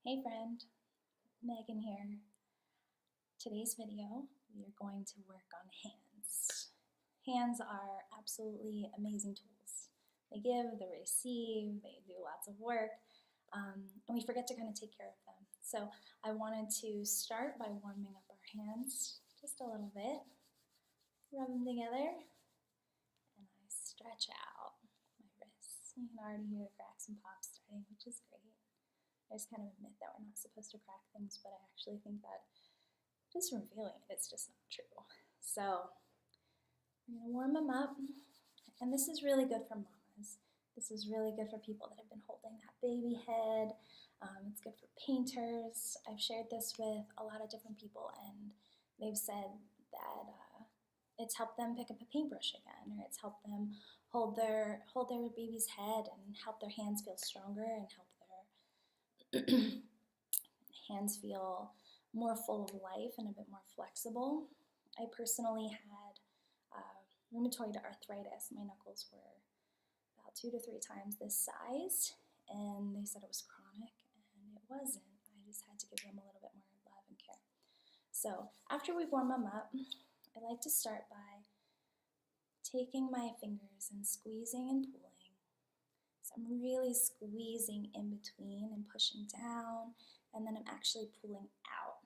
Hey friend, Megan here. Today's video, we are going to work on hands. Hands are absolutely amazing tools. They give, they receive, they do lots of work, and we forget to kind of take care of them. So I wanted to start by warming up our hands just a little bit. Rub them together, and I stretch out my wrists. You can already hear the cracks and pops starting, which is great. I just kind of admit that we're not supposed to crack things, but I actually think that just from feeling it, it's just not true. So we're gonna warm them up, and this is really good for mamas. This is really good for people that have been holding that baby head. It's good for painters. I've shared this with a lot of different people, and they've said that it's helped them pick up a paintbrush again, or it's helped them hold their baby's head and help their hands feel stronger and help their hands feel more full of life and a bit more flexible. I personally had rheumatoid arthritis. My knuckles were about 2 to 3 times this size, and they said it was chronic, and it wasn't. I just had to give them a little bit more love and care. So after we warm them up, I like to start by taking my fingers and squeezing and pulling. So I'm really squeezing in between and pushing down, and then I'm actually pulling out.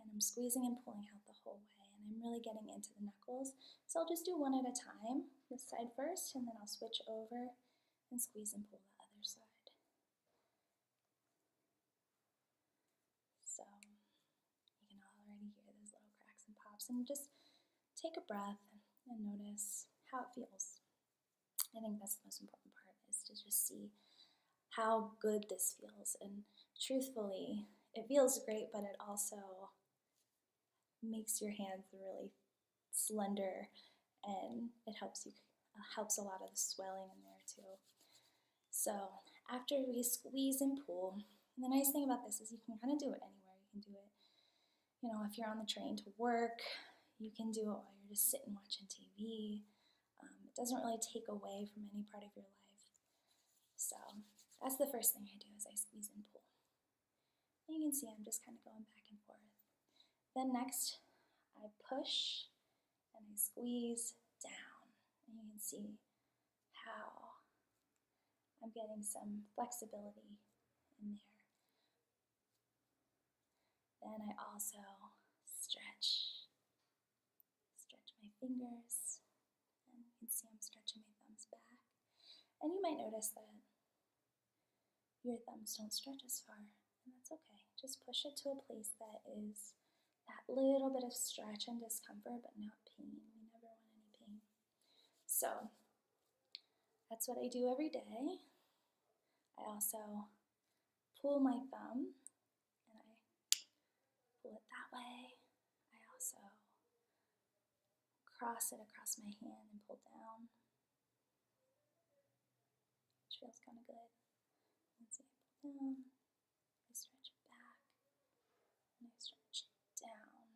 And I'm squeezing and pulling out the whole way, and I'm really getting into the knuckles. So I'll just do one at a time, this side first, and then I'll switch over and squeeze and pull the other side. So you can already hear those little cracks and pops, and just take a breath and notice how it feels. I think that's the most important part, is to just see how good this feels. And truthfully, it feels great, but it also makes your hands really slender, and it helps a lot of the swelling in there too. So after we squeeze and pull, and the nice thing about this is you can kind of do it anywhere. You can do it, if you're on the train to work, you can do it while you're just sitting watching TV. It doesn't really take away from any part of your life. So that's the first thing I do, is I squeeze and pull. And you can see I'm just kind of going back and forth. Then next, I push and I squeeze down. And you can see how I'm getting some flexibility in there. Then I also stretch my fingers, and you can see I'm stretching my thumbs back. And you might notice that your thumbs don't stretch as far, and that's okay. Just push it to a place that is that little bit of stretch and discomfort, but not pain. We never want any pain. So that's what I do every day. I also pull my thumb, and I pull it that way. I also cross it across my hand and pull down, which feels kind of good. And see, I pull down, I stretch it back, and I stretch it down.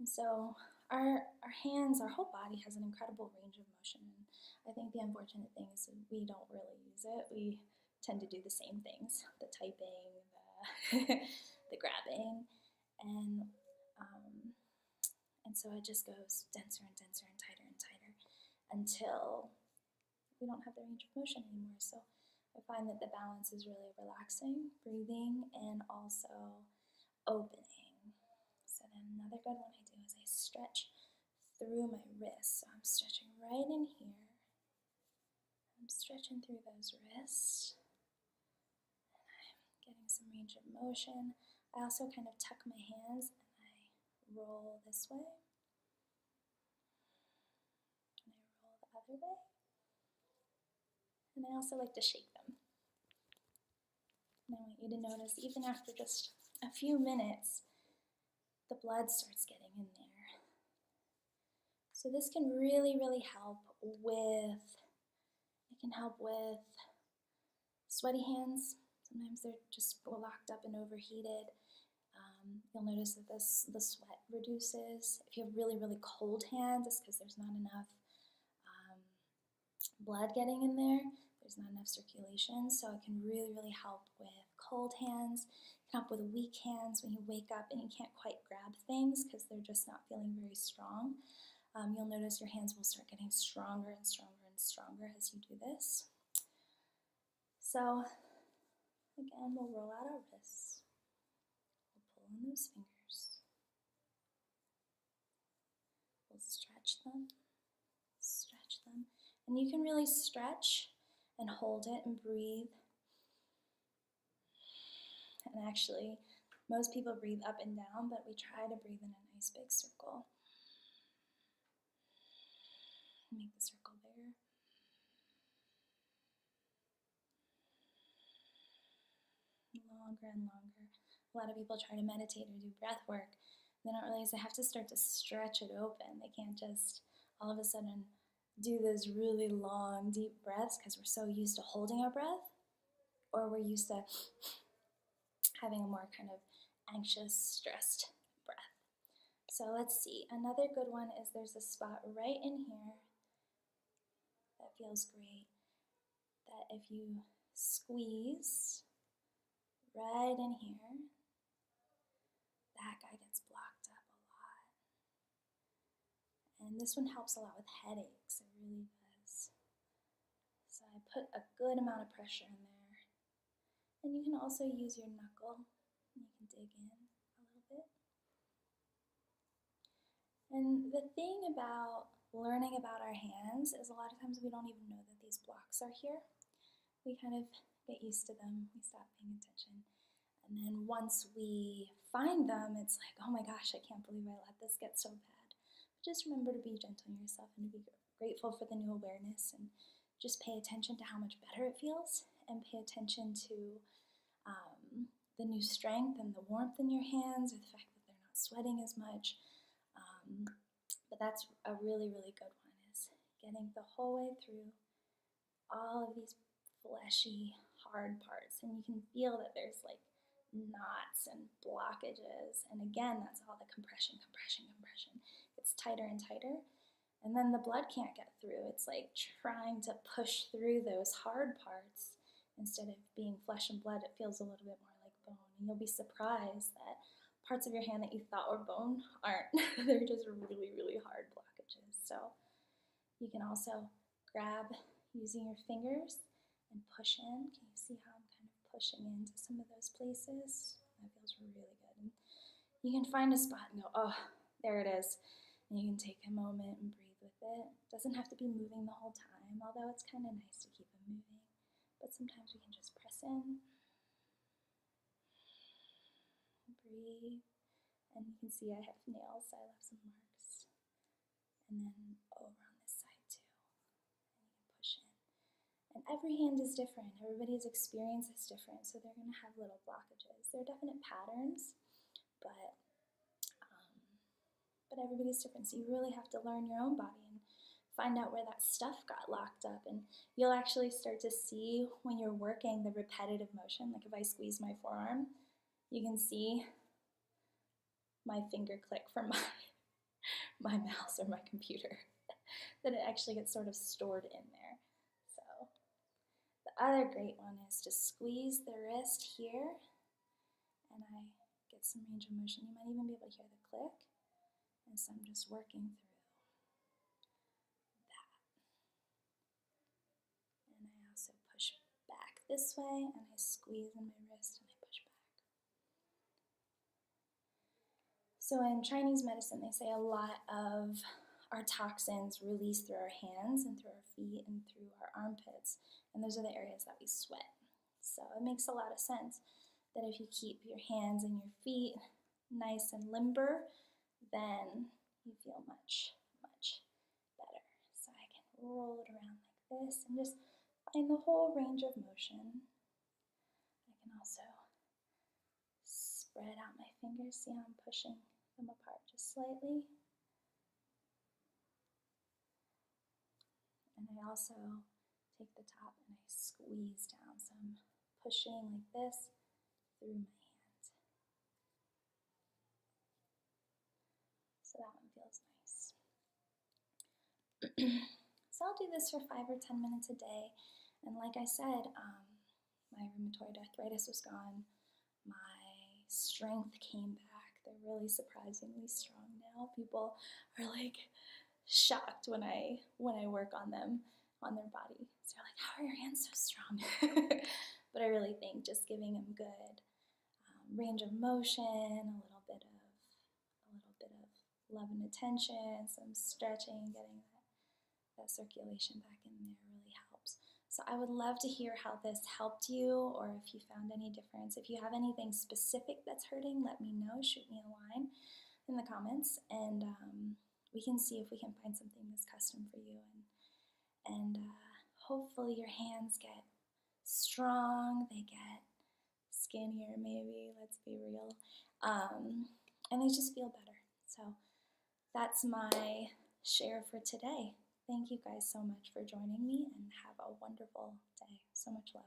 And so our hands, our whole body has an incredible range of motion. And I think the unfortunate thing is we don't really use it. We tend to do the same things: the typing, the grabbing, and so it just goes denser and denser and tighter until we don't have the range of motion anymore. So I find that the balance is really relaxing, breathing, and also opening. So then another good one I do is I stretch through my wrists. So I'm stretching right in here. I'm stretching through those wrists. And I'm getting some range of motion. I also kind of tuck my hands and I roll this way. And I roll the other way. And I also like to shake them. And I want you to notice, even after just a few minutes, the blood starts getting in there. So this can really, really help with, sweaty hands. Sometimes they're just locked up and overheated. You'll notice that the sweat reduces. If you have really, really cold hands, it's because there's not enough blood getting in there. There's not enough circulation, so it can really, really help with cold hands. You can end up with weak hands when you wake up and you can't quite grab things because they're just not feeling very strong. You'll notice your hands will start getting stronger and stronger and stronger as you do this. So again, we'll roll out our wrists. We'll pull on those fingers. We'll stretch them, and you can really stretch and hold it and breathe. And actually, most people breathe up and down, but we try to breathe in a nice big circle. Make the circle bigger. Longer and longer. A lot of people try to meditate or do breath work. They don't realize they have to start to stretch it open. They can't just all of a sudden do those really long, deep breaths because we're so used to holding our breath, or we're used to having a more kind of anxious, stressed breath. So let's see. Another good one is there's a spot right in here that feels great, that if you squeeze right in here, that guy gets blocked up a lot. And this one helps a lot with headaches, it really does. So I put a good amount of pressure in there. And you can also use your knuckle, and you can dig in a little bit. And the thing about learning about our hands is a lot of times we don't even know that these blocks are here. We kind of get used to them, we stop paying attention. And then once we find them, it's like, oh my gosh, I can't believe I let this get so bad. But just remember to be gentle on yourself and to be grateful for the new awareness, and just pay attention to how much better it feels, and pay attention to the new strength and the warmth in your hands, or the fact that they're not sweating as much. But that's a really, really good one, is getting the whole way through all of these fleshy, hard parts. And you can feel that there's like knots and blockages. And again, that's all the compression. It's tighter and tighter. And then the blood can't get through. It's like trying to push through those hard parts. Instead of being flesh and blood, it feels a little bit more like bone. And you'll be surprised that parts of your hand that you thought were bone aren't. They're just really, really hard blockages. So you can also grab using your fingers and push in. Can you see how I'm kind of pushing into some of those places? That feels really good. And you can find a spot and go, oh, there it is. And you can take a moment and breathe with it. It doesn't have to be moving the whole time, although it's kind of nice to keep it moving. But sometimes we can just press in, breathe, and you can see I have nails, so I left some marks. And then over on this side too, and you can push in. And every hand is different. Everybody's experience is different, so they're going to have little blockages. There are definite patterns, but everybody's different, so you really have to learn your own body and find out where that stuff got locked up. And you'll actually start to see when you're working the repetitive motion. Like if I squeeze my forearm, you can see my finger click from my mouse or my computer, that it actually gets sort of stored in there. So the other great one is to squeeze the wrist here, and I get some range of motion. You might even be able to hear the click. And so I'm just working through that. And I also push back this way, and I squeeze in my wrist and I push back. So in Chinese medicine, they say a lot of our toxins release through our hands and through our feet and through our armpits. And those are the areas that we sweat. So it makes a lot of sense that if you keep your hands and your feet nice and limber, then you feel much, much better. So I can roll it around like this and just find the whole range of motion. I can also spread out my fingers. See how I'm pushing them apart just slightly. And I also take the top and I squeeze down. So I'm pushing like this through my hand. So that one feels nice. So I'll do this for 5 or 10 minutes a day. And like I said, My rheumatoid arthritis was gone. My strength came back. They're really surprisingly strong now. People are like shocked when I work on them, on their body. So they're like, "How are your hands so strong?" But I really think just giving them good range of motion, a little bit of love and attention, some stretching, getting that circulation back in there really helps. So I would love to hear how this helped you, or if you found any difference. If you have anything specific that's hurting, let me know. Shoot me a line in the comments, and we can see if we can find something that's custom for you. And hopefully your hands get strong, they get skinnier maybe, let's be real, and they just feel better. So that's my share for today. Thank you guys so much for joining me, and have a wonderful day. So much love.